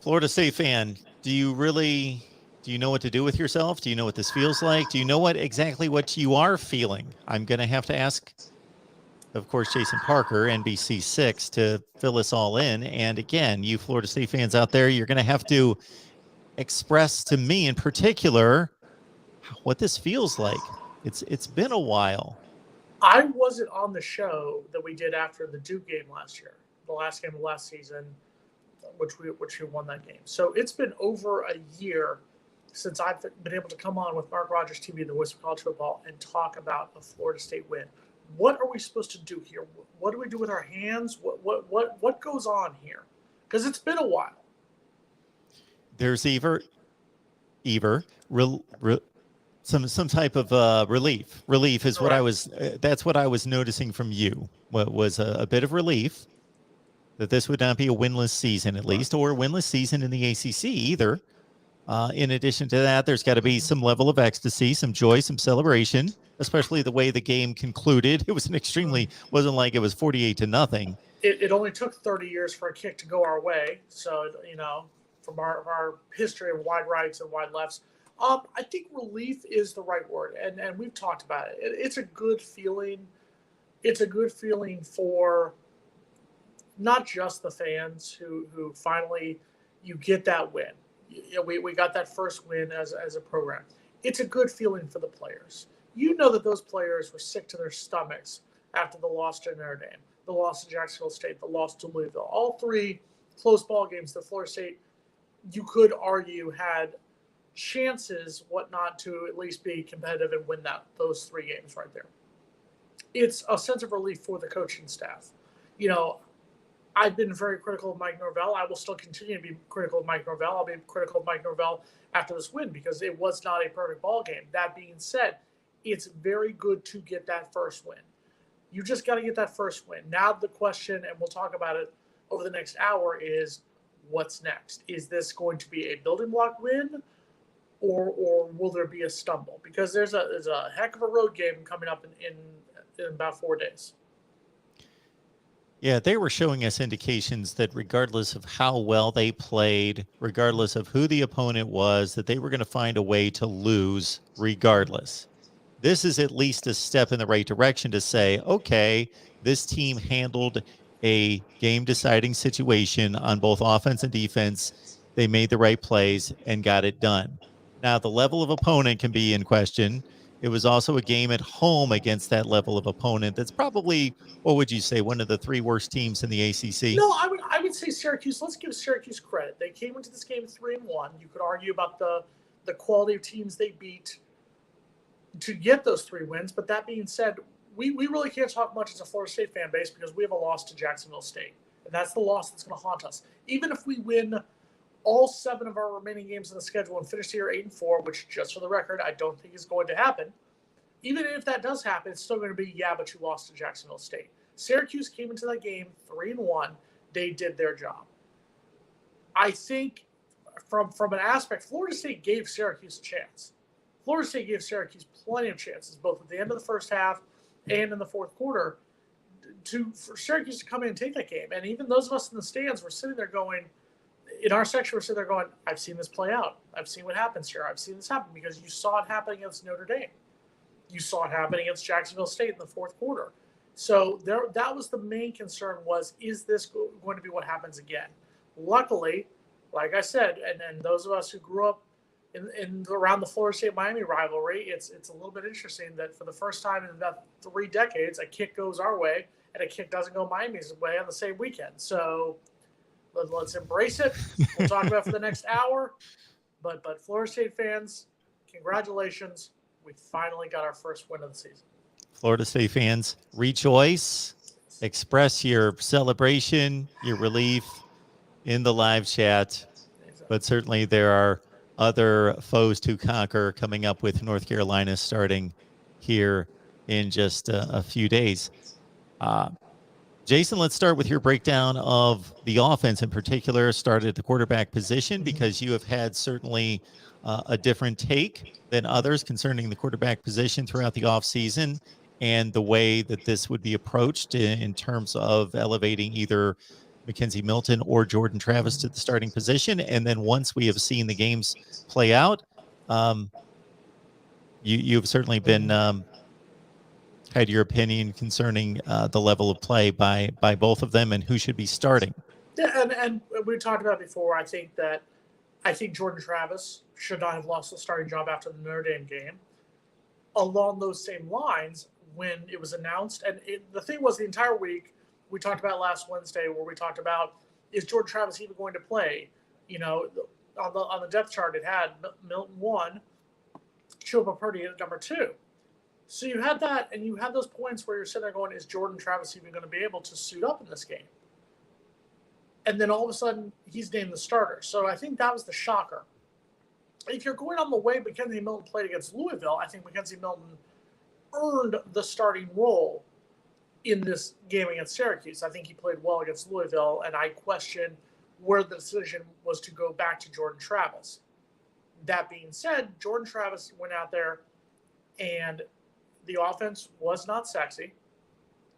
Florida State fan, do you know what to do with yourself? Do you know what this feels like? Do you know exactly what you are feeling? I'm going to have to ask, of course, Jason Parker, NBC6, to fill us all in. And again, you Florida State fans out there, you're going to have to express to me in particular what this feels like. It's been a while. I wasn't on the show that we did after the Duke game last year, the last game of last season, which we won that game. So it's been over a year since I've been able to come on with Mark Rogers TV, the Voice of College Football, and talk about a Florida State win. What are we supposed to do here? What do we do with our hands? What goes on here? Because it's been a while. There's some type of relief. Relief is Correct. That's what I was noticing from you. What was a bit of relief that this would not be a winless season, at least, or a winless season in the ACC either. In addition to that, there's got to be some level of ecstasy, some joy, some celebration, especially the way the game concluded. It was wasn't like it was 48-0. It only took 30 years for a kick to go our way. So, from our history of wide rights and wide lefts, I think relief is the right word. And we've talked about it. It's a good feeling. It's a good feeling for not just the fans who finally you get that win. We got that first win as a program. It's a good feeling for the players. You know that those players were sick to their stomachs after the loss to Notre Dame, the loss to Jacksonville State, the loss to Louisville. All three close ball games that Florida State, you could argue, had chances, whatnot, to at least be competitive and win those three games right there. It's a sense of relief for the coaching staff. I've been very critical of Mike Norvell. I will still continue to be critical of Mike Norvell. I'll be critical of Mike Norvell after this win because it was not a perfect ball game. That being said, it's very good to get that first win. You just got to get that first win. Now the question, and we'll talk about it over the next hour, is what's next? Is this going to be a building block win, or will there be a stumble? Because there's a heck of a road game coming up in about 4 days. Yeah, they were showing us indications that regardless of how well they played, regardless of who the opponent was, that they were going to find a way to lose regardless. This is at least a step in the right direction to say, okay, this team handled a game-deciding situation on both offense and defense. They made the right plays and got it done. Now, the level of opponent can be in question. It was also a game at home against that level of opponent. That's probably, what would you say, one of the three worst teams in the ACC? No, I would say Syracuse. Let's give Syracuse credit. They came into this game 3-1. You could argue about the quality of teams they beat to get those 3 wins. But that being said, we really can't talk much as a Florida State fan base because we have a loss to Jacksonville State. And that's the loss that's going to haunt us. Even if we win all 7 of our remaining games in the schedule and finish the year 8-4, which, just for the record, I don't think is going to happen. Even if that does happen, it's still going to be, but you lost to Jacksonville State. Syracuse came into that game 3-1. They did their job. I think from an aspect, Florida State gave Syracuse a chance. Florida State gave Syracuse plenty of chances, both at the end of the first half and in the fourth quarter, for Syracuse to come in and take that game. And even those of us in the stands were sitting there going, in our section, we're sitting there going, I've seen this play out. I've seen what happens here. I've seen this happen because you saw it happen against Notre Dame. You saw it happen against Jacksonville State in the fourth quarter. So that was the main concern was, is this going to be what happens again? Luckily, like I said, and those of us who grew up in around the Florida State-Miami rivalry, it's a little bit interesting that for the first time in about 3 decades, a kick goes our way and a kick doesn't go Miami's way on the same weekend. So let's embrace it. We'll talk about it for the next hour. But Florida State fans, congratulations. We finally got our first win of the season. Florida State fans, rejoice. Express your celebration, your relief in the live chat. Exactly. But certainly there are other foes to conquer coming up with North Carolina starting here in just a few days. Jason, let's start with your breakdown of the offense in particular. Started at the quarterback position because you have had certainly a different take than others concerning the quarterback position throughout the offseason and the way that this would be approached in terms of elevating either Mackenzie Milton or Jordan Travis to the starting position. And then once we have seen the games play out, you've certainly been had your opinion concerning the level of play by both of them and who should be starting. Yeah, and we talked about it before. I think Jordan Travis should not have lost the starting job after the Notre Dame game. Along those same lines, when it was announced, and the thing was the entire week, we talked about last Wednesday where we talked about, is Jordan Travis even going to play? You know, on the depth chart, it had Milton 1, Chuba Purdy at number 2. So you had that, and you had those points where you're sitting there going, is Jordan Travis even going to be able to suit up in this game? And then all of a sudden, he's named the starter. So I think that was the shocker. If you're going on the way Mackenzie Milton played against Louisville, I think Mackenzie Milton earned the starting role in this game against Syracuse. I think he played well against Louisville, and I question where the decision was to go back to Jordan Travis. That being said, Jordan Travis went out there, and the offense was not sexy.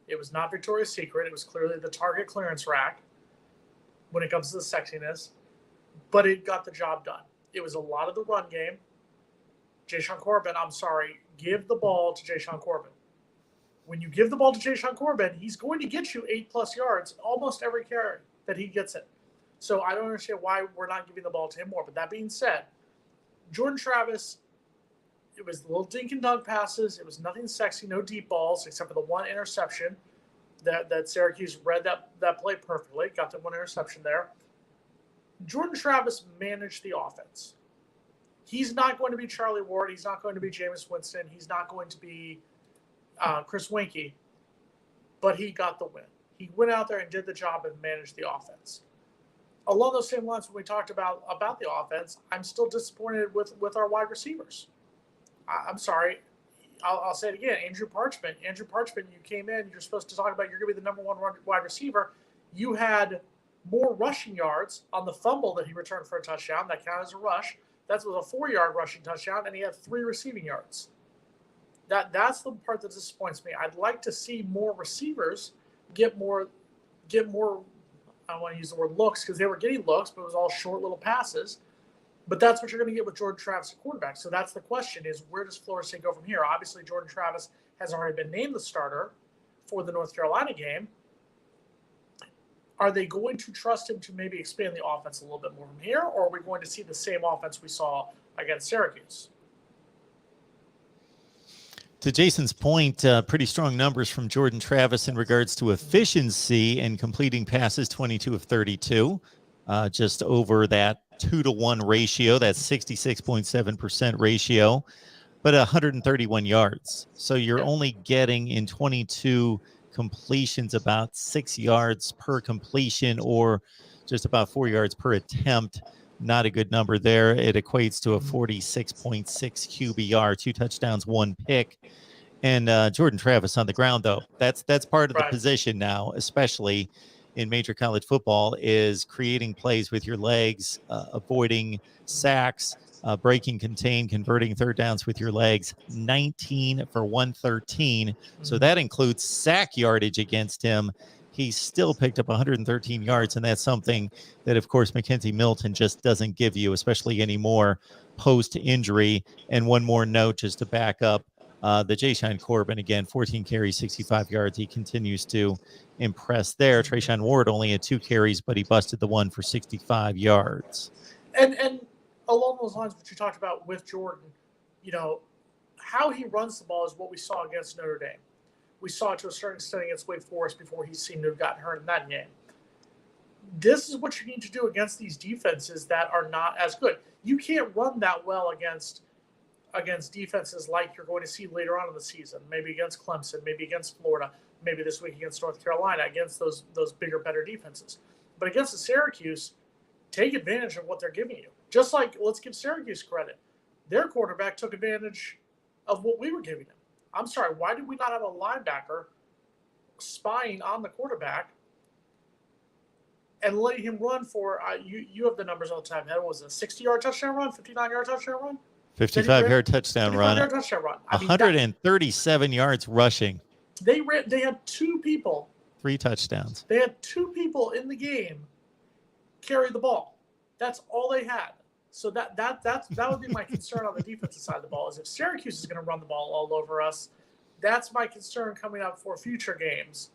It was not Victoria's Secret. It was clearly the target clearance rack when it comes to the sexiness, but it got the job done. It was a lot of the run game. Jashaun Corbin, I'm sorry, give the ball to Jashaun Corbin. When you give the ball to Jashaun Corbin, he's going to get you 8+ yards almost every carry that he gets it. So I don't understand why we're not giving the ball to him more. But that being said, Jordan Travis, it was little dink and dunk passes. It was nothing sexy, no deep balls, except for the one interception that Syracuse read that play perfectly, got the one interception there. Jordan Travis managed the offense. He's not going to be Charlie Ward. He's not going to be Jameis Winston. He's not going to be Chris Weinke, but he got the win. He went out there and did the job and managed the offense. Along those same lines, when we talked about the offense, I'm still disappointed with our wide receivers. I'm sorry. I'll say it again. Andrew Parchment, you came in. You're supposed to talk about you're going to be the number 1 wide receiver. You had more rushing yards on the fumble that he returned for a touchdown. That counted as a rush. That was a 4-yard rushing touchdown, and he had 3 receiving yards. That's the part that disappoints me. I'd like to see more receivers get more. I don't want to use the word looks because they were getting looks, but it was all short little passes. But that's what you're going to get with Jordan Travis at quarterback. So that's the question is, where does Florida State go from here? Obviously, Jordan Travis has already been named the starter for the North Carolina game. Are they going to trust him to maybe expand the offense a little bit more from here, or are we going to see the same offense we saw against Syracuse? To Jason's point, pretty strong numbers from Jordan Travis in regards to efficiency and completing passes, 22 of 32, just over that 2-to-1 ratio, that 66.7% ratio, but 131 yards. So you're only getting in 22 completions about 6 yards per completion, or just about 4 yards per attempt. Not a good number there. It equates to a 46.6 QBR, 2 touchdowns, 1 pick. And Jordan Travis on the ground, though, that's part of the position now, especially in major college football, is creating plays with your legs, avoiding sacks, breaking, contain, converting third downs with your legs. 19 for 113. So that includes sack yardage against him. He still picked up 113 yards, and that's something that, of course, Mackenzie Milton just doesn't give you, especially anymore post-injury. And one more note just to back up the Jashaun Corbin, again, 14 carries, 65 yards. He continues to impress there. Trayshawn Ward only had 2 carries, but he busted the one for 65 yards. And along those lines, what you talked about with Jordan, you know, how he runs the ball is what we saw against Notre Dame. We saw it to a certain extent against Wake Forest before he seemed to have gotten hurt in that game. This is what you need to do against these defenses that are not as good. You can't run that well against defenses like you're going to see later on in the season, maybe against Clemson, maybe against Florida, maybe this week against North Carolina, against those bigger, better defenses. But against the Syracuse, take advantage of what they're giving you. Just like, let's give Syracuse credit. Their quarterback took advantage of what we were giving him. I'm sorry, why did we not have a linebacker spying on the quarterback and letting him run for, you have the numbers all the time. That was a 60-yard touchdown run, 59-yard touchdown run? 55-yard touchdown run. 55-yard touchdown run. 137 yards rushing. They had 2 people 3 touchdowns. They had 2 people in the game carry the ball. That's all they had. So that would be my concern on the defensive side of the ball, is if Syracuse is going to run the ball all over us, that's my concern coming up for future games,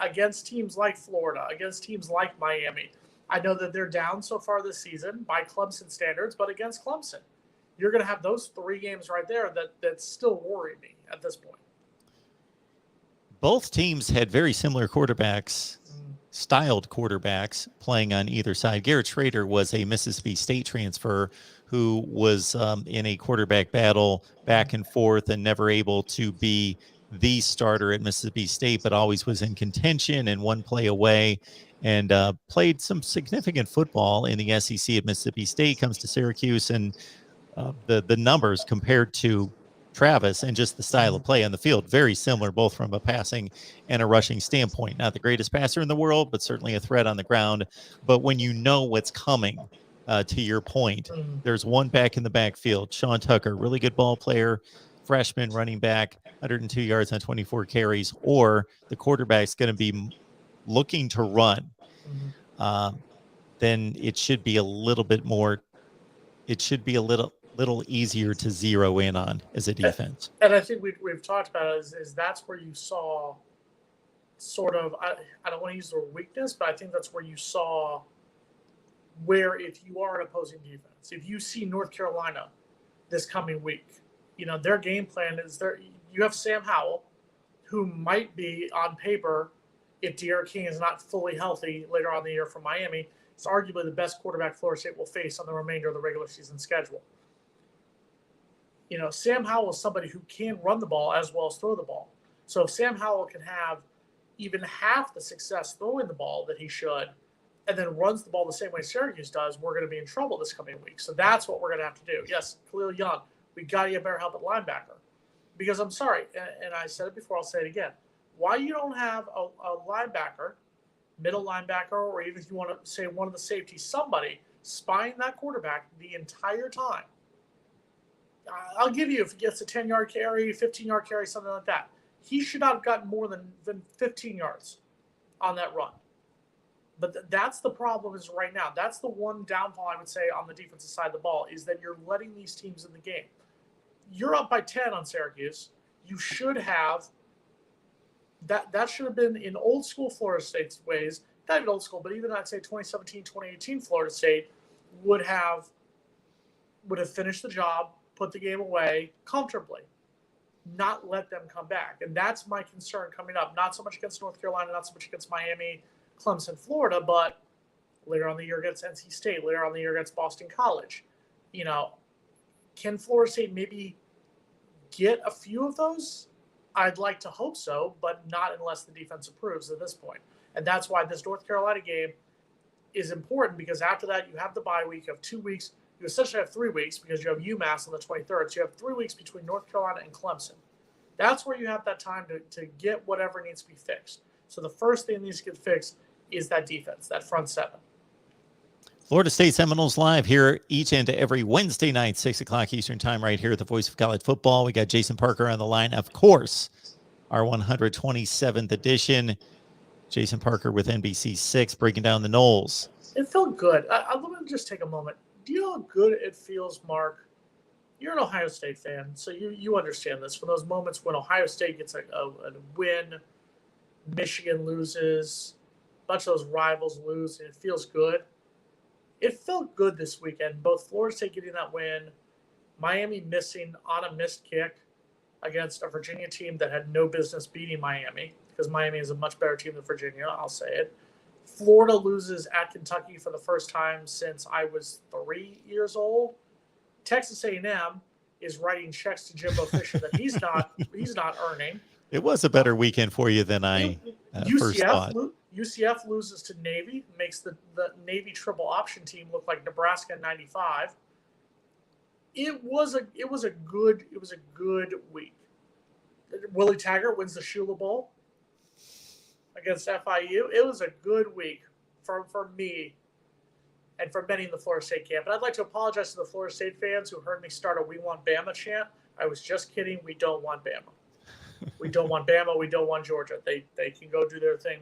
against teams like Florida, against teams like Miami. I know that they're down so far this season by Clemson standards, but against Clemson, you're going to have those 3 games right there that still worry me at this point. Both teams had very similar quarterbacks, styled quarterbacks playing on either side. Garrett Schrader was a Mississippi State transfer who was in a quarterback battle back and forth and never able to be the starter at Mississippi State, but always was in contention and one play away, and played some significant football in the SEC at Mississippi State. Comes to Syracuse, and the numbers compared to Travis and just the style of play on the field, very similar, both from a passing and a rushing standpoint. Not the greatest passer in the world, but certainly a threat on the ground. But when you know what's coming, to your point, there's one back in the backfield, Sean Tucker, really good ball player, freshman running back, 102 yards on 24 carries, or the quarterback's going to be looking to run, then it should be a little bit more, it should be a little easier to zero in on as a defense. And I think we've talked about it, is that's where you saw sort of, I don't want to use the word weakness, but I think that's where you saw where, if you are an opposing defense, if you see North Carolina this coming week, their game plan is you have Sam Howell, who might be on paper, if De'Aaron King is not fully healthy later on in the year for Miami, it's arguably the best quarterback Florida State will face on the remainder of the regular season schedule. Sam Howell is somebody who can run the ball as well as throw the ball. So if Sam Howell can have even half the success throwing the ball that he should, and then runs the ball the same way Syracuse does, we're going to be in trouble this coming week. So that's what we're going to have to do. Yes, Khalil Young, we got to get better help at linebacker. Because I'm sorry, and I said it before, I'll say it again. Why you don't have a linebacker, middle linebacker, or even if you want to say one of the safeties, somebody spying that quarterback the entire time. I'll give you, if he gets a 10-yard carry, 15-yard carry, something like that, he should not have gotten more than 15 yards on that run. But that's the problem is right now. That's the one downfall I would say on the defensive side of the ball, is that you're letting these teams in the game. You're up by 10 on Syracuse. You should have that should have been in old school Florida State's ways, not even old school, but even I'd say 2017, 2018 Florida State would have finished the job, put the game away comfortably, not let them come back. And that's my concern coming up, not so much against North Carolina, not so much against Miami, Clemson, Florida, but later on in the year against NC State, later on in the year against Boston College. Can Florida State maybe get a few of those? I'd like to hope so, but not unless the defense improves at this point. And that's why this North Carolina game is important, because after that you have the bye week of 2 weeks. You essentially have 3 weeks because you have UMass on the 23rd. So you have 3 weeks between North Carolina and Clemson. That's where you have that time to get whatever needs to be fixed. So the first thing that needs to get fixed is that defense, that front seven. Florida State Seminoles live here each and every Wednesday night, 6 o'clock Eastern time, right here at the Voice of College Football. We got Jason Parker on the line, of course, our 127th edition. Jason Parker with NBC6 breaking down the Noles. It felt good. I'm going to just take a moment. Do you know how good it feels, Mark? You're an Ohio State fan, so you understand this. For those moments when Ohio State gets a win, Michigan loses, a bunch of those rivals lose, and it feels good. It felt good this weekend, both Florida State getting that win, Miami missing on a missed kick against a Virginia team that had no business beating Miami, because Miami is a much better team than Virginia, I'll say it. Florida loses at Kentucky for the first time since I was 3 years old. Texas A&M is writing checks to Jimbo Fisher that he's not earning. It was a better weekend for you than I first thought. UCF loses to Navy, makes the Navy triple option team look like Nebraska in '95. It was a good week. Willie Taggart wins the Shula Bowl against FIU. It was a good week for me and for many in the Florida State camp. And I'd like to apologize to the Florida State fans who heard me start a "We Want Bama" chant. I was just kidding. We don't want Bama. We don't want Bama. We don't want Georgia. They can go do their thing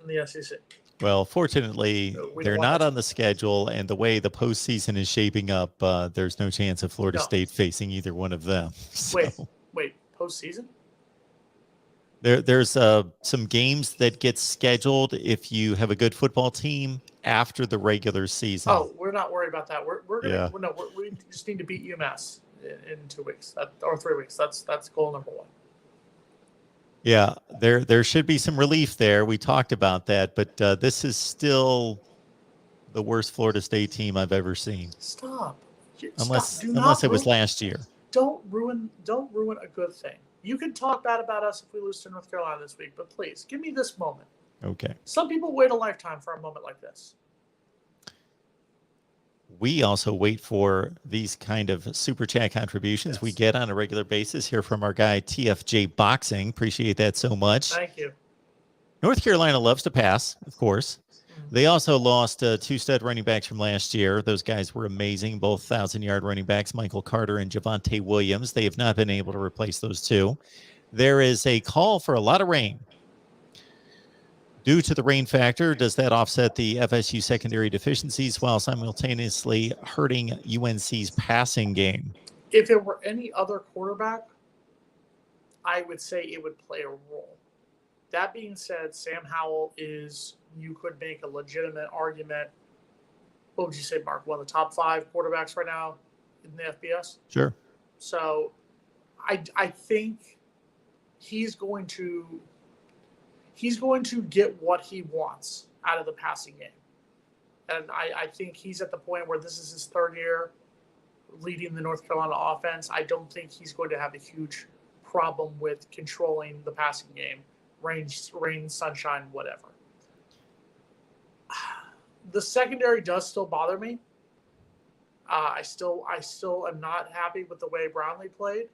in the SEC. Well, fortunately, they're not on the schedule, and the way the postseason is shaping up, there's no chance of Florida State facing either one of them. So. Wait, postseason? There's some games that get scheduled if you have a good football team after the regular season. Oh, we're not worried about that. We're gonna we just need to beat UMass in 2 weeks or 3 weeks. That's goal number 1. Yeah, there should be some relief there. We talked about that, but this is still the worst Florida State team I've ever seen. Stop. Unless it was last year. Don't ruin a good thing. You can talk bad about us if we lose to North Carolina this week, but please give me this moment. Okay. Some people wait a lifetime for a moment like this. We also wait for these kind of super chat contributions we get on a regular basis here from our guy TFJ Boxing. Appreciate that so much. Thank you. North Carolina loves to pass, of course. They also lost 2 stud running backs from last year. Those guys were amazing, both 1,000-yard running backs, Michael Carter and Javonte Williams. They have not been able to replace those 2. There is a call for a lot of rain. Due to the rain factor, does that offset the FSU secondary deficiencies while simultaneously hurting UNC's passing game? If it were any other quarterback, I would say it would play a role. That being said, Sam Howell you could make a legitimate argument. What would you say, Mark? One of the top 5 quarterbacks right now in the FBS? Sure. So I think he's going to get what he wants out of the passing game. And I think he's at the point where this is his 3rd year leading the North Carolina offense. I don't think he's going to have a huge problem with controlling the passing game, rain, sunshine, whatever. The secondary does still bother me. I still am not happy with the way Brownlee played.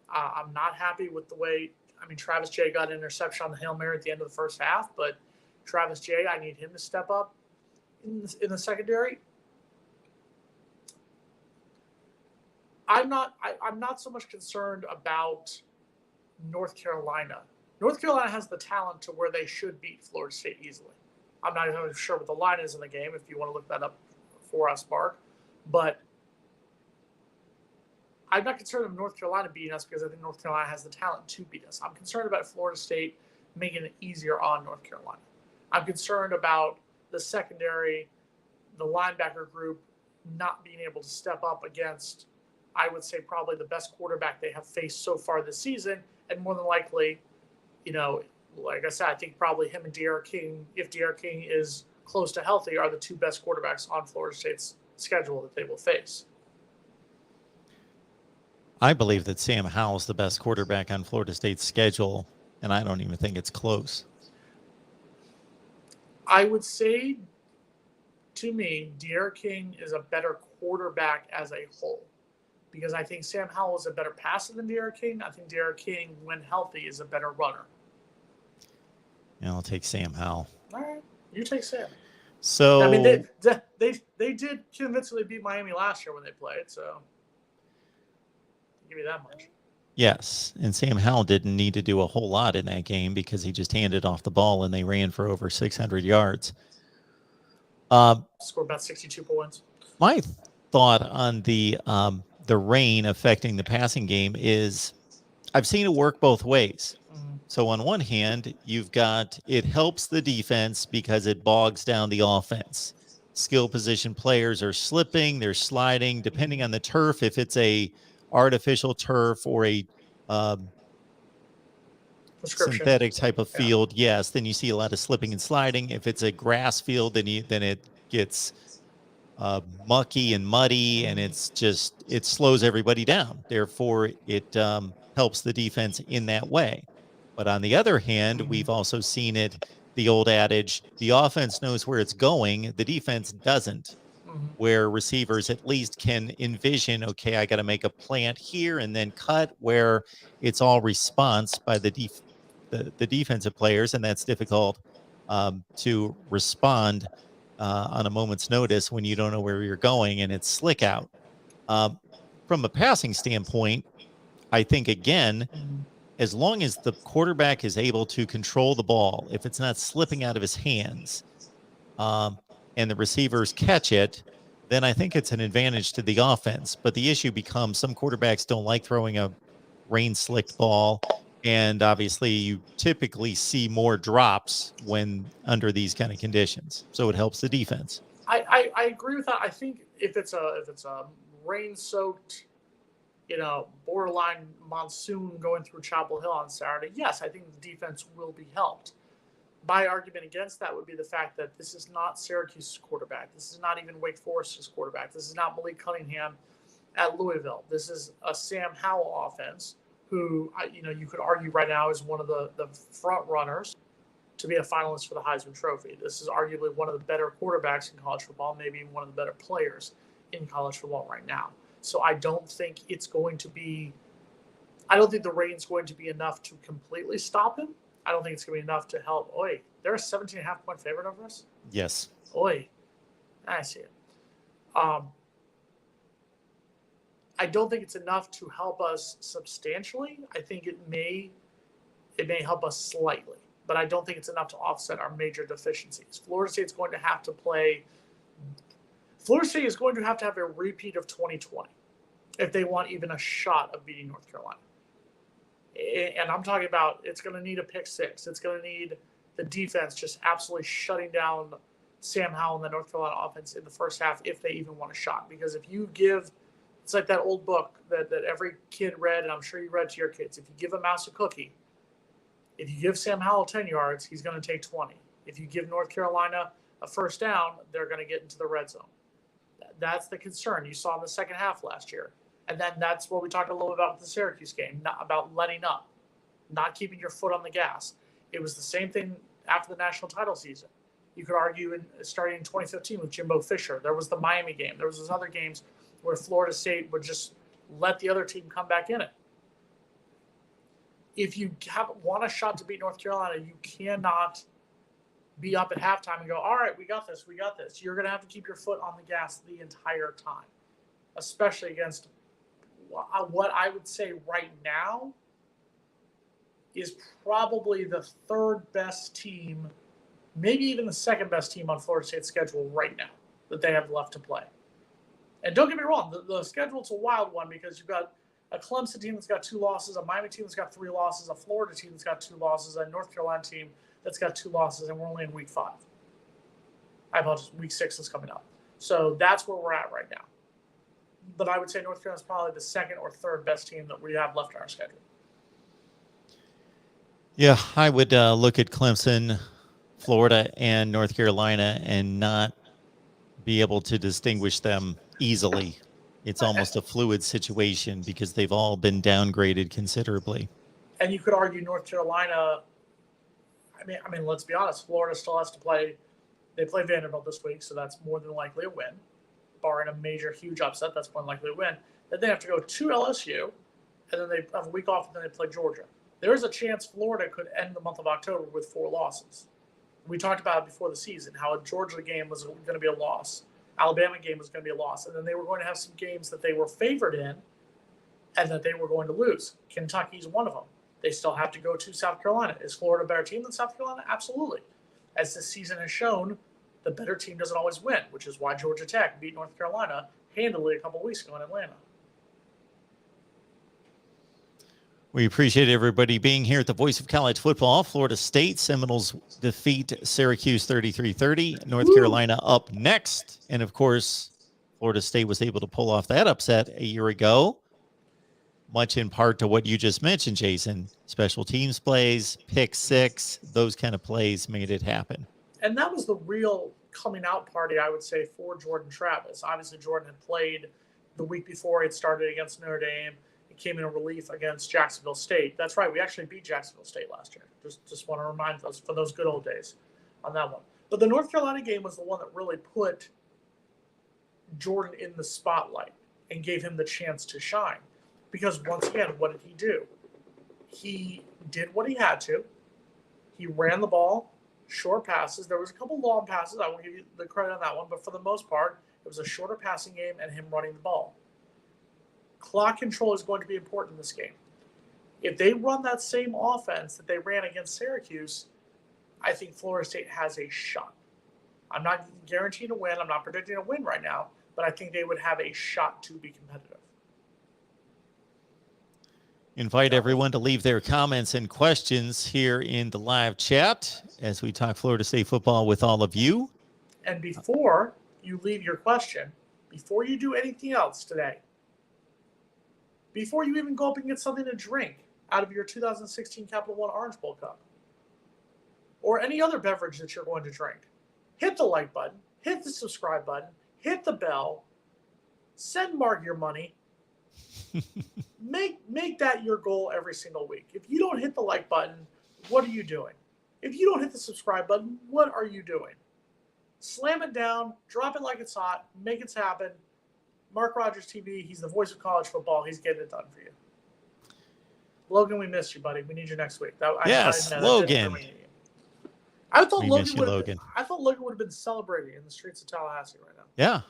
I'm not happy with the way, Travis Jay got an interception on the Hail Mary at the end of the first half, but Travis Jay, I need him to step up in the secondary. I'm not so much concerned about North Carolina. North Carolina has the talent to where they should beat Florida State easily. I'm not even sure what the line is in the game, if you want to look that up for us, Mark. But I'm not concerned of North Carolina beating us because I think North Carolina has the talent to beat us. I'm concerned about Florida State making it easier on North Carolina. I'm concerned about the secondary, the linebacker group not being able to step up against, I would say, probably the best quarterback they have faced so far this season. And more than likely, like I said, I think probably him and De'Ara King, if De'Ara King is close to healthy, are the 2 best quarterbacks on Florida State's schedule that they will face. I believe that Sam Howell's the best quarterback on Florida State's schedule, and I don't even think it's close. I would say, to me, De'Ara King is a better quarterback as a whole, because I think Sam Howell is a better passer than De'Ara King. I think De'Ara King, when healthy, is a better runner. Yeah, I'll take Sam Howell. All right, you take Sam. So they did convincingly beat Miami last year when they played, so I'll give you that much. Yes, and Sam Howell didn't need to do a whole lot in that game because he just handed off the ball and they ran for over 600 yards. Scored about 62 points. My thought on the rain affecting the passing game is I've seen it work both ways. So on one hand, you've got it helps the defense because it bogs down the offense. Skill position players are slipping, they're sliding, depending on the turf. If it's a artificial turf or a synthetic type of field, yes, then you see a lot of slipping and sliding. If it's a grass field, then it gets mucky and muddy, and it slows everybody down. Therefore, it helps the defense in that way. But on the other hand, we've also seen it, the old adage, the offense knows where it's going, the defense doesn't, where receivers at least can envision, okay, I got to make a plant here and then cut, where it's all response by the defensive players, and that's difficult to respond on a moment's notice when you don't know where you're going and it's slick out. From a passing standpoint, I think, again, as long as the quarterback is able to control the ball, if it's not slipping out of his hands, and the receivers catch it, then I think it's an advantage to the offense. But the issue becomes some quarterbacks don't like throwing a rain-slicked ball, and obviously you typically see more drops when under these kind of conditions. So it helps the defense. I agree with that. I think if it's a rain-soaked, borderline monsoon going through Chapel Hill on Saturday, yes, I think the defense will be helped. My argument against that would be the fact that this is not Syracuse's quarterback. This is not even Wake Forest's quarterback. This is not Malik Cunningham at Louisville. This is a Sam Howell offense who, you could argue right now is one of the front runners to be a finalist for the Heisman Trophy. This is arguably one of the better quarterbacks in college football, maybe one of the better players in college football right now. So I don't think the rain's going to be enough to completely stop him. I don't think it's going to be enough to help. Oi, they're a 17.5-point favorite over us? Yes. Oi, I see it. I don't think it's enough to help us substantially. I think it may help us slightly, but I don't think it's enough to offset our major deficiencies. Florida State is going to have to have a repeat of 2020 if they want even a shot of beating North Carolina. And I'm talking about it's going to need a pick six. It's going to need the defense just absolutely shutting down Sam Howell and the North Carolina offense in the first half if they even want a shot. Because if you give – it's like that old book that every kid read, and I'm sure you read to your kids. If you give a mouse a cookie, if you give Sam Howell 10 yards, he's going to take 20. If you give North Carolina a first down, they're going to get into the red zone. That's the concern you saw in the second half last year. And then that's what we talked a little about with the Syracuse game, not about letting up, not keeping your foot on the gas. It was the same thing after the national title season. You could argue starting in 2015 with Jimbo Fisher. There was the Miami game. There was those other games where Florida State would just let the other team come back in it. If you want a shot to beat North Carolina, you cannot be up at halftime and go, all right, we got this. You're going to have to keep your foot on the gas the entire time, especially against what I would say right now is probably the third best team, maybe even the second best team on Florida State's schedule right now that they have left to play. And don't get me wrong, the schedule's a wild one because you've got a Clemson team that's got 2 losses, a Miami team that's got 3 losses, a Florida team that's got 2 losses, a North Carolina team that's got 2 losses, and we're only in week 5. I apologize, week 6 is coming up. So that's where we're at right now. But I would say North Carolina is probably the second or third best team that we have left on our schedule. Yeah, I would look at Clemson, Florida, and North Carolina and not be able to distinguish them easily. It's almost a fluid situation because they've all been downgraded considerably. And you could argue North Carolina, I mean, let's be honest, Florida still has to play. They play Vanderbilt this week, so that's more than likely a win. Barring a major, huge upset, that's more than likely a win. Then they have to go to LSU, and then they have a week off, and then they play Georgia. There is a chance Florida could end the month of October with 4 losses. We talked about it before the season, how a Georgia game was going to be a loss. Alabama game was going to be a loss. And then they were going to have some games that they were favored in and that they were going to lose. Kentucky's one of them. They still have to go to South Carolina. Is Florida a better team than South Carolina? Absolutely. As this season has shown, the better team doesn't always win, which is why Georgia Tech beat North Carolina handily a couple of weeks ago in Atlanta. We appreciate everybody being here at the Voice of College Football. Florida State Seminoles defeat Syracuse 33-30. North Carolina up next. And, of course, Florida State was able to pull off that upset a year ago, much in part to what you just mentioned, Jason. Special teams plays, pick six, those kind of plays made it happen. And that was the real coming out party, I would say, for Jordan Travis. Obviously, Jordan had played the week before it started against Notre Dame. Came in relief against Jacksonville State. That's right. We actually beat Jacksonville State last year. Just want to remind us for those good old days on that one. But the North Carolina game was the one that really put Jordan in the spotlight and gave him the chance to shine. Because once again, what did he do? He did what he had to. He ran the ball, short passes. There was a couple long passes. I won't give you the credit on that one. But for the most part, it was a shorter passing game and him running the ball. Clock control is going to be important in this game. If they run that same offense that they ran against Syracuse, I think Florida State has a shot. I'm not guaranteeing a win. I'm not predicting a win right now, but I think they would have a shot to be competitive. Invite everyone to leave their comments and questions here in the live chat as we talk Florida State football with all of you. And before you leave your question, before you do anything else today, before you even go up and get something to drink out of your 2016 Capital One Orange Bowl cup or any other beverage that you're going to drink, hit the like button, hit the subscribe button, hit the bell, send Mark your money. Make that your goal every single week. If you don't hit the like button, what are you doing? If you don't hit the subscribe button, what are you doing? Slam it down, drop it like it's hot, make it happen. Mark Rogers TV, he's the voice of college football. He's getting it done for you. Logan, we missed you, buddy. We need you next week. Yes, Logan. I thought We miss you, Logan. I thought Logan would have been celebrating in the streets of Tallahassee right now. Yeah,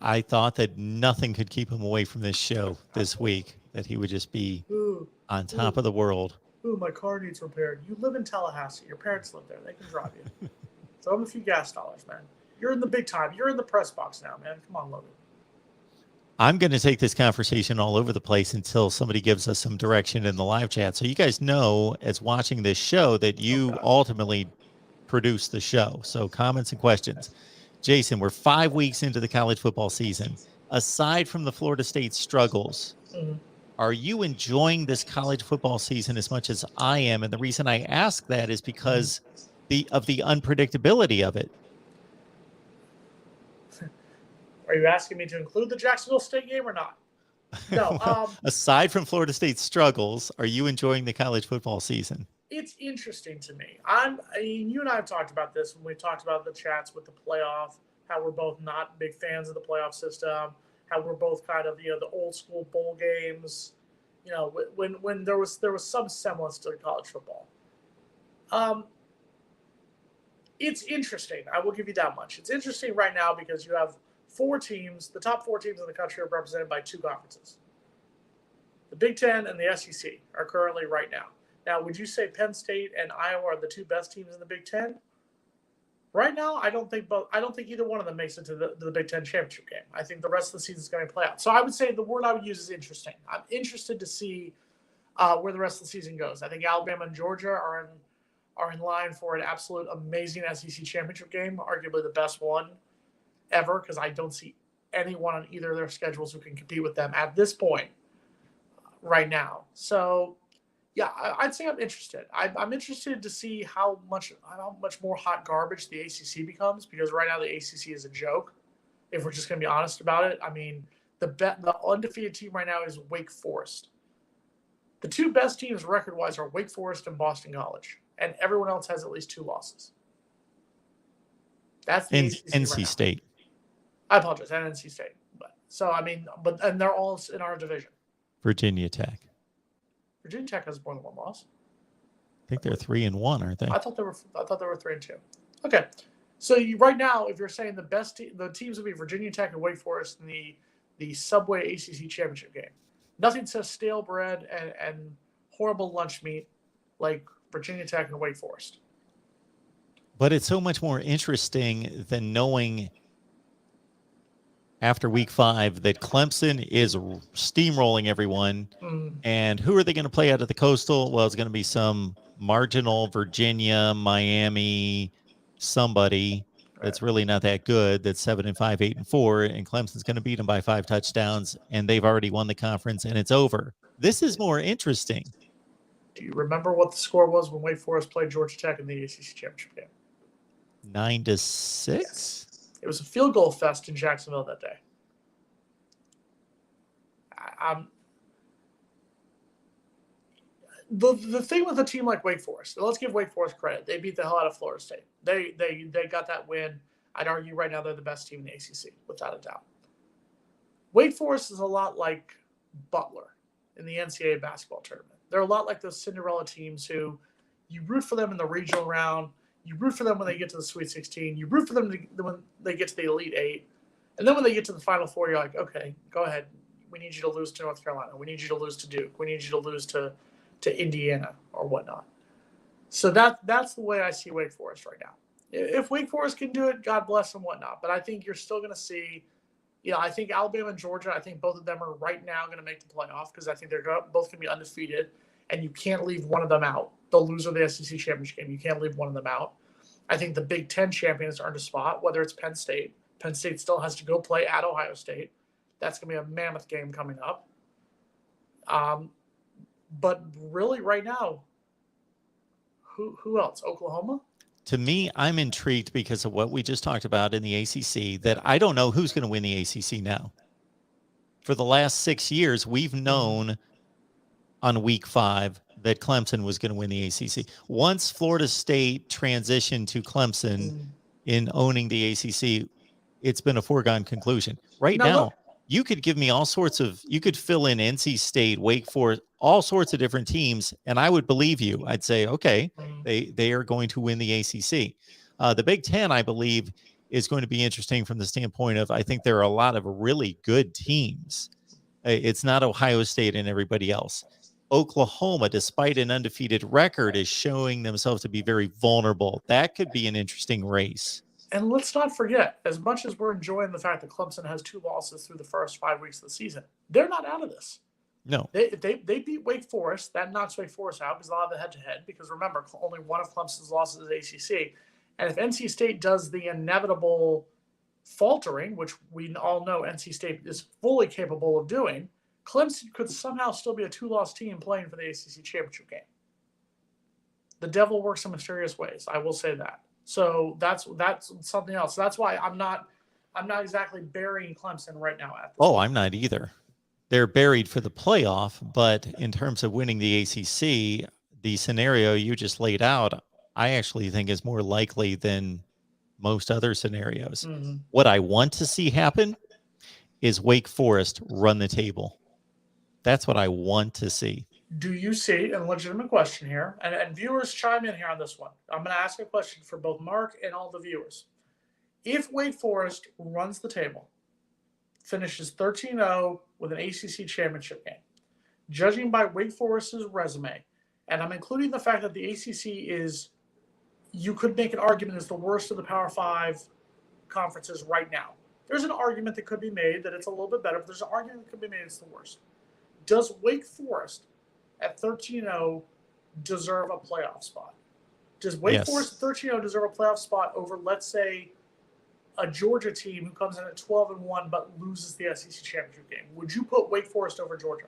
I thought that nothing could keep him away from this show this week, that he would just be on top of the world. Ooh, my car needs repaired. You live in Tallahassee. Your parents live there. They can drive you. Throw them a few gas dollars, man. You're in the big time. You're in the press box now, man. Come on, Logan. I'm going to take this conversation all over the place until somebody gives us some direction in the live chat. So you guys know, as watching this show, that you ultimately produce the show. So comments and questions. Jason, we're 5 weeks into the college football season. Aside from the Florida State struggles, are you enjoying this college football season as much as I am? And the reason I ask that is because of the unpredictability of it. Are you asking me to include the Jacksonville State game or not? No. Aside from Florida State's struggles, are you enjoying the college football season? It's interesting to me. You and I have talked about this when we talked about the chats with the playoff, how we're both not big fans of the playoff system, how we're both kind of, the old school bowl games, when there was some semblance to college football. It's interesting. I will give you that much. It's interesting right now because you have 4 teams. The top 4 teams in the country are represented by 2 conferences. The Big Ten and the SEC are currently right now. Now, would you say Penn State and Iowa are the 2 best teams in the Big Ten? Right now, I don't think either one of them makes it to the Big Ten championship game. I think the rest of the season is going to play out. So I would say the word I would use is interesting. I'm interested to see where the rest of the season goes. I think Alabama and Georgia are in line for an absolute amazing SEC championship game, arguably the best one ever, because I don't see anyone on either of their schedules who can compete with them at this point right now. So, yeah, I'd say I'm interested. I'm interested to see how much more hot garbage the ACC becomes, because right now the ACC is a joke, if we're just going to be honest about it. I mean, the undefeated team right now is Wake Forest. The 2 best teams record-wise are Wake Forest and Boston College, and everyone else has at least 2 losses. That's the ACC NC right State. I apologize, and NC State. And they're all in our division. Virginia Tech. Virginia Tech has more than 1 loss. I think they're 3-1, aren't they? I thought they were 3-2. Okay, so right now, if you're saying the teams would be Virginia Tech and Wake Forest in the Subway ACC championship game, nothing says stale bread and horrible lunch meat like Virginia Tech and Wake Forest. But it's so much more interesting than knowing after week 5 that Clemson is steamrolling everyone. And who are they going to play out of the Coastal? Well, it's going to be some marginal Virginia, Miami, somebody that's really not that good. That's 7-5, 8-4, and Clemson's going to beat them by 5 touchdowns, and they've already won the conference, and it's over. This is more interesting. Do you remember what the score was when Wake Forest played Georgia Tech in the ACC championship game? 9-6. Yes. It was a field goal fest in Jacksonville that day. The thing with a team like Wake Forest, let's give Wake Forest credit. They beat the hell out of Florida State. They got that win. I'd argue right now they're the best team in the ACC, without a doubt. Wake Forest is a lot like Butler in the NCAA basketball tournament. They're a lot like those Cinderella teams who you root for them in the regional round. You root for them when they get to the Sweet 16. You root for them when they get to the Elite 8. And then when they get to the Final Four, you're like, okay, go ahead. We need you to lose to North Carolina. We need you to lose to Duke. We need you to lose to to Indiana or whatnot. So that's the way I see Wake Forest right now. If Wake Forest can do it, God bless them, whatnot. But I think you're still going to see, I think Alabama and Georgia, I think both of them are right now going to make the playoff because I think they're both going to be undefeated, and you can't leave one of them out. The loser of the SEC championship game, you can't leave one of them out. I think the Big Ten champions earned a spot, whether it's Penn State. Penn State still has to go play at Ohio State. That's going to be a mammoth game coming up. But really, right now, who else? Oklahoma? To me, I'm intrigued because of what we just talked about in the ACC, that I don't know who's going to win the ACC now. For the last 6 years, we've known on week 5 that Clemson was going to win the ACC. Once Florida State transitioned to Clemson in owning the ACC, it's been a foregone conclusion. Right now, you could give me all sorts of, you could fill in NC State, Wake Forest, all sorts of different teams, and I would believe you. I'd say, okay, they are going to win the ACC. The Big Ten, I believe, is going to be interesting from the standpoint of, I think there are a lot of really good teams. It's not Ohio State and everybody else. Oklahoma, despite an undefeated record, is showing themselves to be very vulnerable. That could be an interesting race. And let's not forget, as much as we're enjoying the fact that Clemson has 2 losses through the first 5 weeks of the season, they're not out of this. No. They beat Wake Forest. That knocks Wake Forest out because they'll have the head-to-head. Because remember, only one of Clemson's losses is ACC. And if NC State does the inevitable faltering, which we all know NC State is fully capable of doing, Clemson could somehow still be a 2-loss team playing for the ACC championship game. The devil works in mysterious ways. I will say that. So that's something else. That's why I'm not exactly burying Clemson right now. I'm not either. They're buried for the playoff, but in terms of winning the ACC, the scenario you just laid out, I actually think is more likely than most other scenarios. What I want to see happen is Wake Forest run the table. That's what I want to see. Do you see, and legitimate question here, and viewers chime in here on this one. I'm going to ask a question for both Mark and all the viewers. If Wake Forest runs the table, finishes 13-0 with an ACC championship game, judging by Wake Forest's resume, and I'm including the fact that the ACC is, you could make an argument, is the worst of the Power 5 conferences right now. There's an argument that could be made that it's a little bit better, but there's an argument that could be made it's the worst. Does Wake Forest at 13-0 deserve a playoff spot? Does Wake Forest at 13-0 deserve a playoff spot over, let's say, a Georgia team who comes in at 12-1 but loses the SEC championship game? Would you put Wake Forest over Georgia?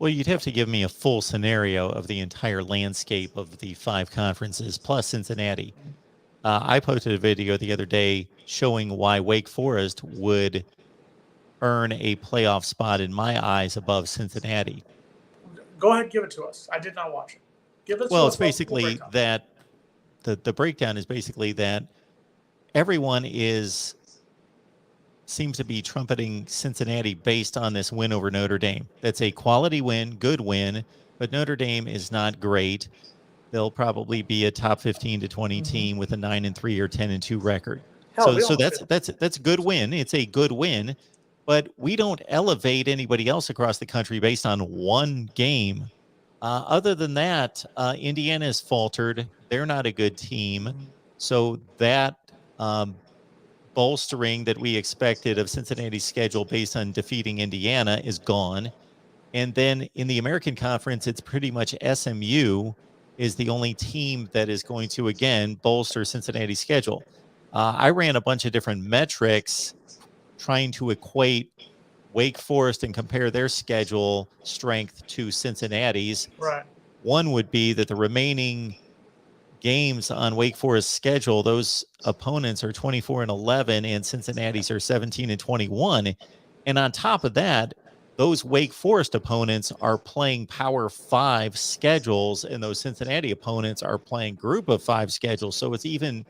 Well, you'd have to give me a full scenario of the entire landscape of the 5 conferences plus Cincinnati. I posted a video the other day showing why Wake Forest would earn a playoff spot in my eyes above Cincinnati. Go ahead, give it to us. I did not watch it. Give it to us. Well, it's basically that the breakdown is basically that everyone seems to be trumpeting Cincinnati based on this win over Notre Dame. That's a quality win, good win, but Notre Dame is not great. They'll probably be a top 15 to 20 team with a 9-3 or 10-2 record. So that's a good win. It's a good win, but we don't elevate anybody else across the country based on one game. Other than that, Indiana has faltered. They're not a good team. So that bolstering that we expected of Cincinnati's schedule based on defeating Indiana is gone. And then in the American Conference, it's pretty much SMU is the only team that is going to, again, bolster Cincinnati's schedule. I ran a bunch of different metrics trying to equate Wake Forest and compare their schedule strength to Cincinnati's. Right. One would be that the remaining games on Wake Forest's schedule, those opponents are 24-11 and Cincinnati's are 17-21. And on top of that, those Wake Forest opponents are playing Power 5 schedules, and those Cincinnati opponents are playing Group of 5 schedules. So it's even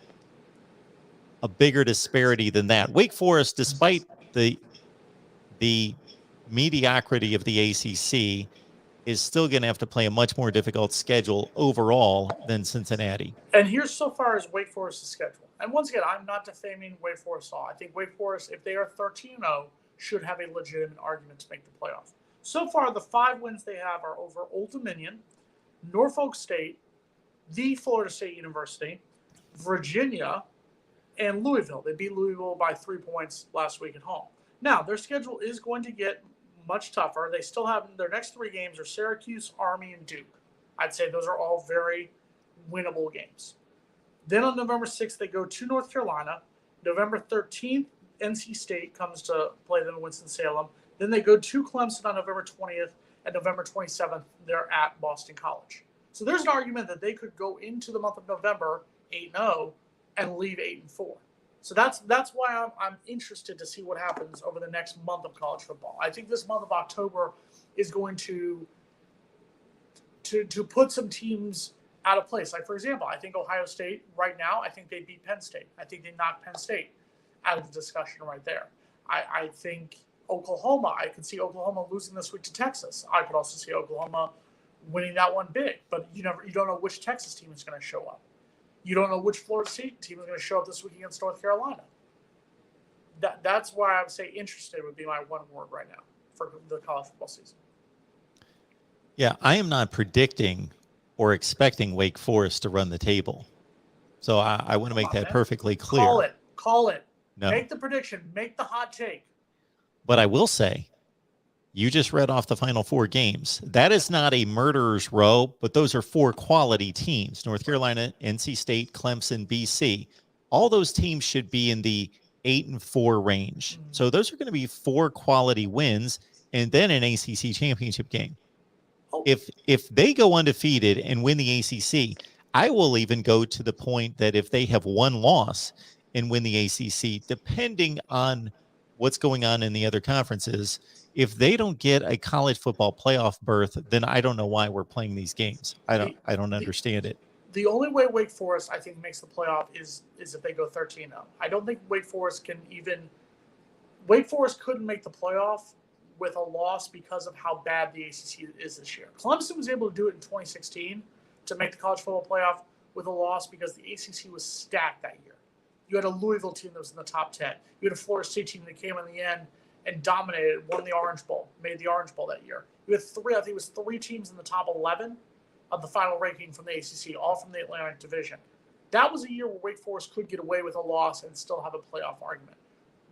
a bigger disparity than that. Wake Forest, despite the mediocrity of the ACC, is still going to have to play a much more difficult schedule overall than Cincinnati. And here's so far as Wake Forest's schedule. And once again, I'm not defaming Wake Forest at all. I think Wake Forest, if they are 13-0, should have a legitimate argument to make the playoff. So far, the 5 wins they have are over Old Dominion, Norfolk State, the Florida State University, Virginia, and Louisville. They beat Louisville by 3 points last week at home. Now, their schedule is going to get much tougher. They still have their next 3 games are Syracuse, Army, and Duke. I'd say those are all very winnable games. Then on November 6th, they go to North Carolina. November 13th, NC State comes to play them in Winston-Salem. Then they go to Clemson on November 20th, and November 27th, they're at Boston College. So there's an argument that they could go into the month of November 8-0 and leave 8-4. So that's why I'm interested to see what happens over the next month of college football. I think this month of October is going to put some teams out of place. Like, for example, I think Ohio State right now, I think they beat Penn State. I think they knocked Penn State out of the discussion right there. I think Oklahoma, I could see Oklahoma losing this week to Texas. I could also see Oklahoma winning that one big, but you don't know which Texas team is going to show up. You don't know which Florida State team is going to show up this week against North Carolina. That's why I would say interested would be my one word right now for the college football season. Yeah, I am not predicting or expecting Wake Forest to run the table. So I want to make that perfectly clear. Call it. No. Make the prediction. Make the hot take. But I will say, you just read off the final 4 games. That is not a murderer's row, but those are 4 quality teams. North Carolina, NC State, Clemson, BC. All those teams should be in the 8-4 range. So those are going to be 4 quality wins and then an ACC championship game. If they go undefeated and win the ACC, I will even go to the point that if they have 1 loss and win the ACC, depending on what's going on in the other conferences, if they don't get a college football playoff berth, then I don't know why we're playing these games. I don't understand it. The only way Wake Forest, I think, makes the playoff is if they go 13-0. I don't think Wake Forest couldn't make the playoff with a loss because of how bad the ACC is this year. Clemson was able to do it in 2016 to make the college football playoff with a loss because the ACC was stacked that year. You had a Louisville team that was in the top 10. You had a Florida State team that came in the end and dominated, won the Orange Bowl, made the Orange Bowl that year. You had 3 teams in the top 11 of the final ranking from the ACC, all from the Atlantic Division. That was a year where Wake Forest could get away with a loss and still have a playoff argument.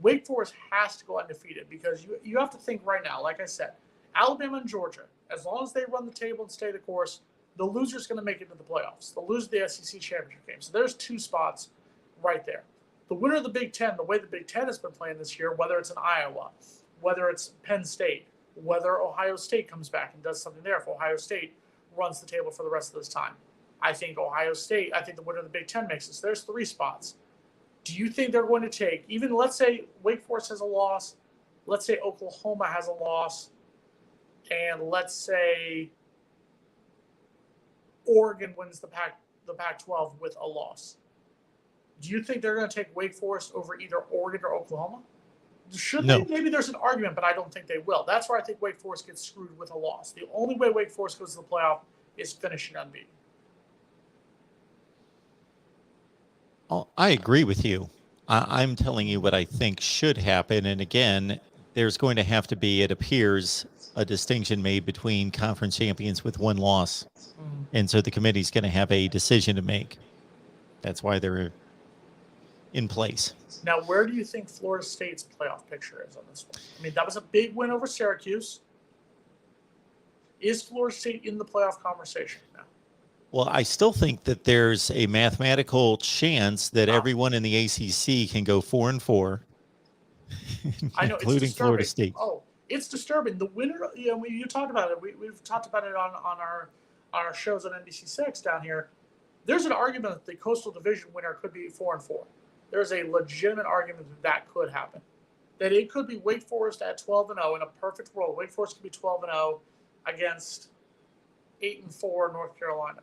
Wake Forest has to go undefeated because you have to think right now, like I said, Alabama and Georgia, as long as they run the table and stay the course, the loser's going to make it to the playoffs. The loser of the SEC championship game. So there's 2 spots right there. The winner of the Big Ten, the way the Big Ten has been playing this year, whether it's in Iowa, whether it's Penn State, whether Ohio State comes back and does something there, if Ohio State runs the table for the rest of this time. I think the winner of the Big Ten makes this. There's 3 spots. Do you think they're going to take, even let's say Wake Forest has a loss, let's say Oklahoma has a loss, and let's say Oregon wins the Pac-12 with a loss? Do you think they're going to take Wake Forest over either Oregon or Oklahoma? Should they? Maybe there's an argument, but I don't think they will. That's where I think Wake Forest gets screwed with a loss. The only way Wake Forest goes to the playoff is finishing unbeaten. Oh, I agree with you. I'm telling you what I think should happen. And again, there's going to have to be, it appears, a distinction made between conference champions with 1 loss. And so the committee's going to have a decision to make. That's why they're in place. Now, where do you think Florida State's playoff picture is on this one? I mean, that was a big win over Syracuse. Is Florida State in the playoff conversation now? Well, I still think that there's a mathematical chance that everyone in the ACC can go 4-4, I know, including Florida State. Oh, it's disturbing. The winner, you talked about it. We've talked about it on our shows on NBC6 down here. There's an argument that the Coastal Division winner could be 4-4. There's a legitimate argument that could happen. That it could be Wake Forest at 12-0 in a perfect world. Wake Forest could be 12-0 against 8-4 North Carolina,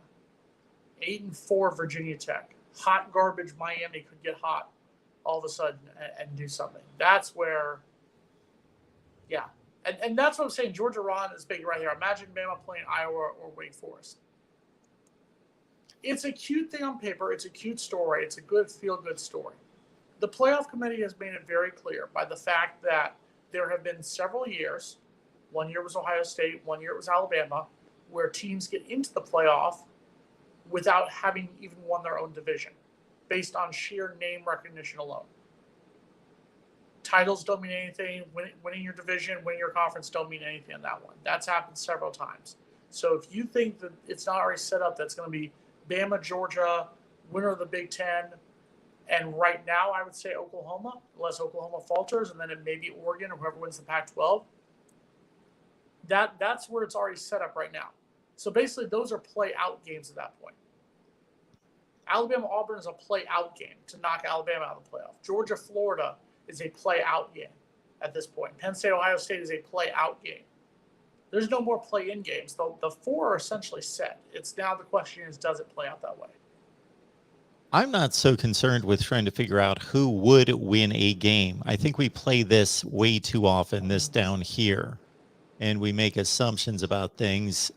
8-4 Virginia Tech. Hot garbage Miami could get hot all of a sudden and do something. That's where, yeah. And that's what I'm saying. Georgia Ron is big right here. Imagine Bama playing Iowa or Wake Forest. It's a cute thing on paper. It's a cute story. It's a good feel-good story. The playoff committee has made it very clear by the fact that there have been several years. 1 year was Ohio State. 1 year it was Alabama. where teams get into the playoff without having even won their own division, based on sheer name recognition alone. Titles don't mean anything. Winning your division, winning your conference don't mean anything on that one. That's happened several times. So if you think that it's not already set up, that's going to be Bama, Georgia, winner of the Big Ten, and right now I would say Oklahoma, unless Oklahoma falters, and then it may be Oregon or whoever wins the Pac-12. That's where it's already set up right now. So basically, those are play-out games at that point. Alabama-Auburn is a play-out game to knock Alabama out of the playoff. Georgia-Florida is a play-out game at this point. Penn State-Ohio State is a play-out game. There's no more play-in games. The four are essentially set. It's now the question is, does it play out that way? I'm not so concerned with trying to figure out who would win a game. I think we play this way too often, this down here, and we make assumptions about things.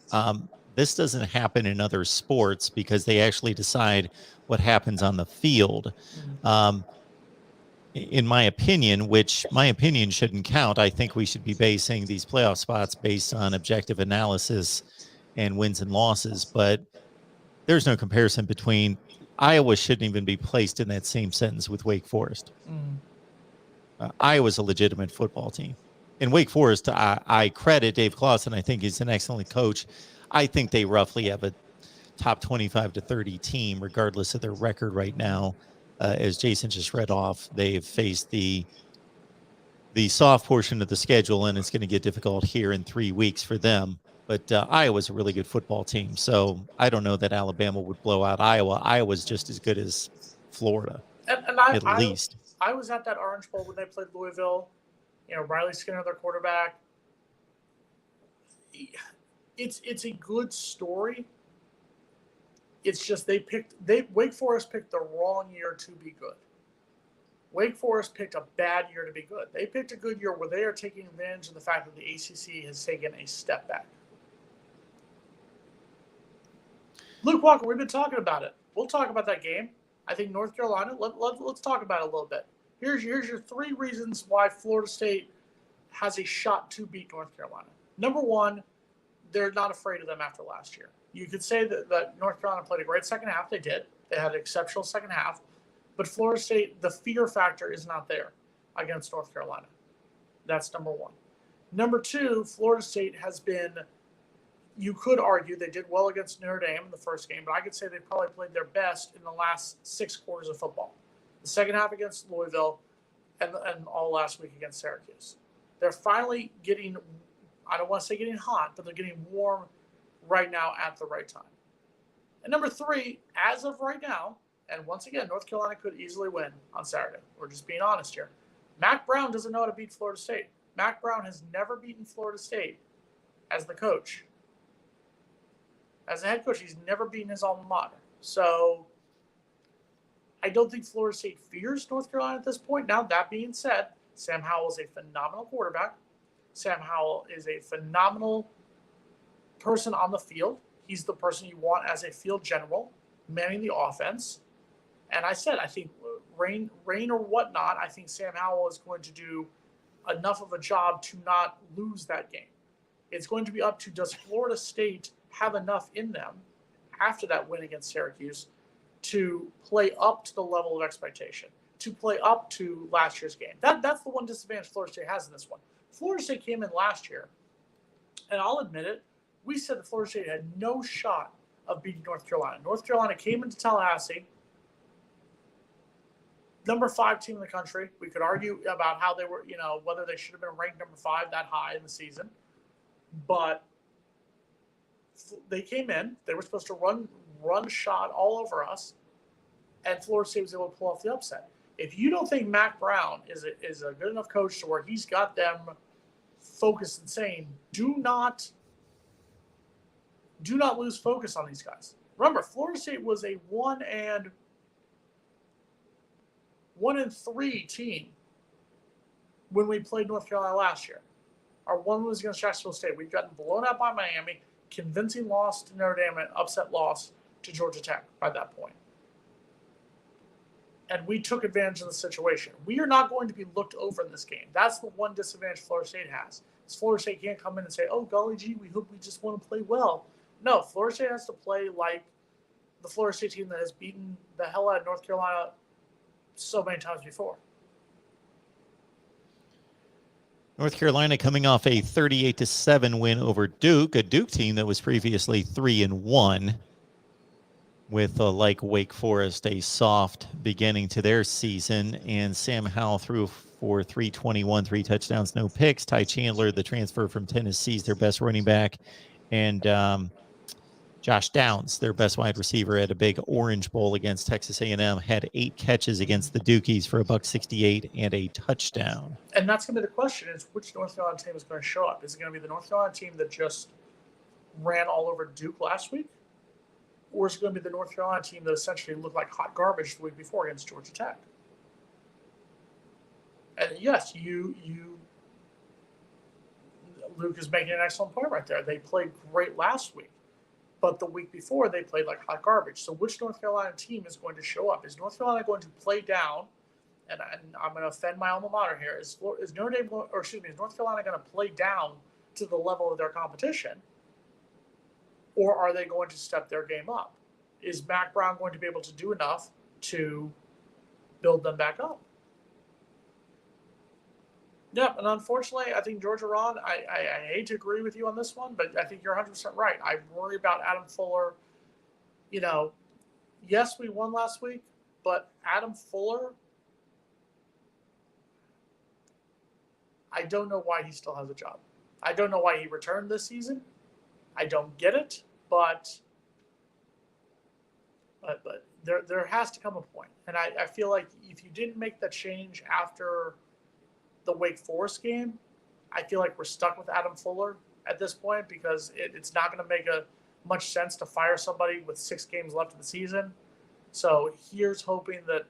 This doesn't happen in other sports because they actually decide what happens on the field. In my opinion, which my opinion shouldn't count, I think we should be basing these playoff spots based on objective analysis and wins and losses. But there's no comparison between Iowa shouldn't even be placed in that same sentence with Wake Forest. Iowa's a legitimate football team. In Wake Forest, I credit Dave Clawson. I think he's an excellent coach. I think they roughly have a top 25 to 30 team, regardless of their record right now. As Jason just read off, they've faced the soft portion of the schedule, and it's going to get difficult here in 3 weeks for them. But Iowa's a really good football team, so I don't know that Alabama would blow out Iowa. Iowa's just as good as Florida, at least. I was at that Orange Bowl when they played Louisville. Riley Skinner, their quarterback. It's a good story. It's just Wake Forest picked the wrong year to be good. Wake Forest picked a bad year to be good. They picked a good year where they are taking advantage of the fact that the ACC has taken a step back. Luke Walker, we've been talking about it. We'll talk about that game. I think North Carolina, let's talk about it a little bit. Here's your 3 reasons why Florida State has a shot to beat North Carolina. Number 1, they're not afraid of them after last year. You could say that North Carolina played a great second half. They did. They had an exceptional second half. But Florida State, the fear factor is not there against North Carolina. That's number 1. Number 2, Florida State has been, you could argue they did well against Notre Dame in the first game, but I could say they probably played their best in the last 6 quarters of football. The second half against Louisville and all last week against Syracuse. They're finally getting, I don't want to say getting hot, but they're getting warm right now at the right time. And number 3, as of right now, and once again, North Carolina could easily win on Saturday. We're just being honest here. Mack Brown doesn't know how to beat Florida State. Mack Brown has never beaten Florida State as the coach. As a head coach, he's never beaten his alma mater. So I don't think Florida State fears North Carolina at this point. Now, that being said, Sam Howell is a phenomenal quarterback. Sam Howell is a phenomenal person on the field. He's the person you want as a field general, manning the offense. And I said, I think rain or whatnot, I think Sam Howell is going to do enough of a job to not lose that game. It's going to be up to, does Florida State have enough in them after that win against Syracuse to play up to the level of expectation, to play up to last year's game? That's the one disadvantage Florida State has in this one. Florida State came in last year, and I'll admit it, we said that Florida State had no shot of beating North Carolina. North Carolina came into Tallahassee, number 5 team in the country. We could argue about how they were, whether they should have been ranked number 5 that high in the season. But they came in. They were supposed to run shot all over us, and Florida State was able to pull off the upset. If you don't think Mack Brown is a good enough coach to where he's got them focused and saying, do not lose focus on these guys. Remember, Florida State was a 1-3 team when we played North Carolina last year. Our one was against Jacksonville State. We've gotten blown out by Miami, convincing loss to Notre Dame, and upset loss to Georgia Tech by that point. And we took advantage of the situation. We are not going to be looked over in this game. That's the one disadvantage Florida State has. Is Florida State can't come in and say, oh, golly gee, we hope we just want to play well. No, Florida State has to play like the Florida State team that has beaten the hell out of North Carolina so many times before. North Carolina coming off a 38-7 win over Duke, a Duke team that was previously 3-1, with like Wake Forest, a soft beginning to their season. And Sam Howell threw for 321, 3 touchdowns, no picks. Ty Chandler, the transfer from Tennessee, is their best running back, and Josh Downs, their best wide receiver, at a big Orange Bowl against Texas A&M, had 8 catches against the Dukies for $168 and a touchdown. And that's going to be the question: is which North Carolina team is going to show up? Is it going to be the North Carolina team that just ran all over Duke last week, or is it going to be the North Carolina team that essentially looked like hot garbage the week before against Georgia Tech? And yes, Luke is making an excellent point right there. They played great last week, but the week before they played like hot garbage. So which North Carolina team is going to show up? Is North Carolina going to play down? And I'm going to offend my alma mater here. Is Notre Dame, or excuse me, is North Carolina going to play down to the level of their competition, or are they going to step their game up? Is Mac Brown going to be able to do enough to build them back up? Yeah, and unfortunately, I think Georgia Ron, I hate to agree with you on this one, but I think you're 100% right. I worry about Adam Fuller. You know, yes, we won last week, but Adam Fuller, I don't know why he still has a job. I don't know why he returned this season. I don't get it, but there has to come a point. And I feel like if you didn't make that change after the Wake Forest game, I feel like we're stuck with Adam Fuller at this point, because it's not going to make much sense to fire somebody with 6 games left in the season. So here's hoping that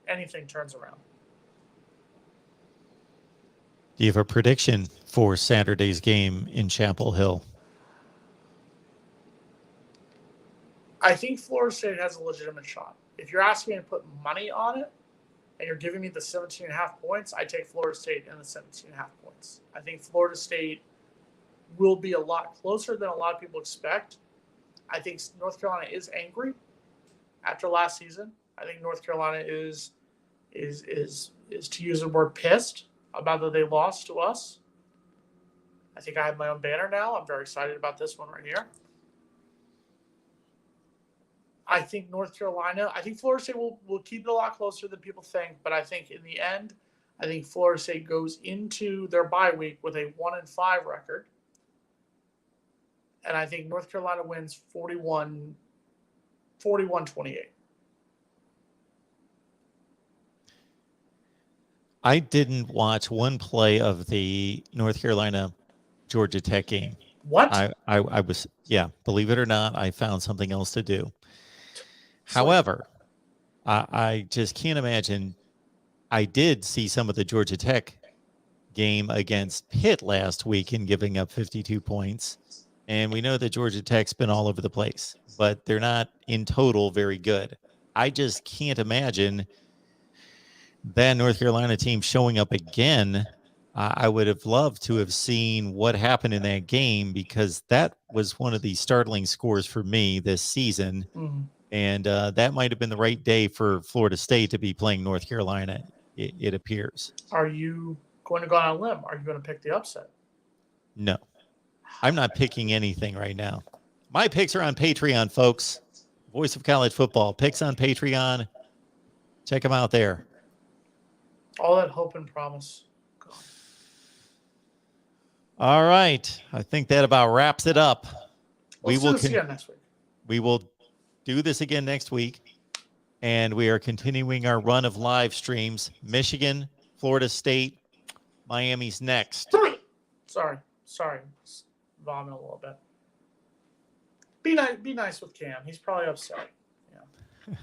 anything turns around. Do you have a prediction for Saturday's game in Chapel Hill? I think Florida State has a legitimate shot. If you're asking me to put money on it, and you're giving me the 17.5 points, I take Florida State and the 17.5 points. I think Florida State will be a lot closer than a lot of people expect. I think North Carolina is angry after last season. I think North Carolina is to use the word pissed about that they lost to us. I think I have my own banner now. I'm very excited about this one right here. I think Florida State will keep it a lot closer than people think, but I think in the end, I think Florida State goes into their bye week with a 1-5 record. And I think North Carolina wins 41-28. I didn't watch one play of the North Carolina Georgia Tech game. What? I was, believe it or not, I found something else to do. However, I just can't imagine. I did see some of the Georgia Tech game against Pitt last week in giving up 52 points. And we know that Georgia Tech's been all over the place, but they're not in total very good. I just can't imagine that North Carolina team showing up again. I would have loved to have seen what happened in that game, because that was one of the startling scores for me this season. Mm-hmm. And that might have been the right day for Florida State to be playing North Carolina, it appears. Are you going to go on a limb? Are you going to pick the upset? No. I'm not picking anything right now. My picks are on Patreon, folks. Voice of College Football. Picks on Patreon. Check them out there. All that hope and promise. God. All right. I think that about wraps it up. Let's do this again next week. We will do this again next week, and we are continuing our run of live streams. Michigan, Florida State, Miami's next. Sorry, vomit a little bit. Be nice with Cam. He's probably upset. Yeah,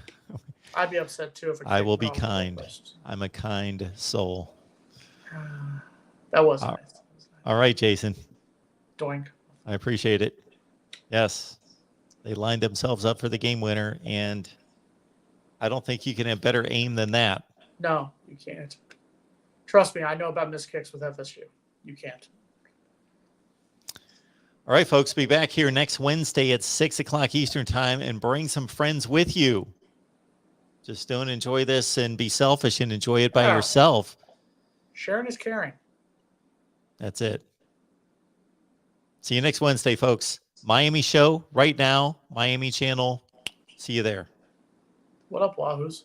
I'd be upset too if I will be kind. I'm a kind soul. That was nice. All right, Jason. Doink. I appreciate it. Yes. They lined themselves up for the game winner, and I don't think you can have better aim than that. No, you can't. Trust me, I know about missed kicks with FSU. You can't. All right, folks, be back here next Wednesday at 6 o'clock Eastern time and bring some friends with you. Just don't enjoy this and be selfish and enjoy it by Yeah. yourself. Sharing is caring. That's it. See you next Wednesday, folks. Miami show right now, Miami channel. See you there. What up, Wahoos?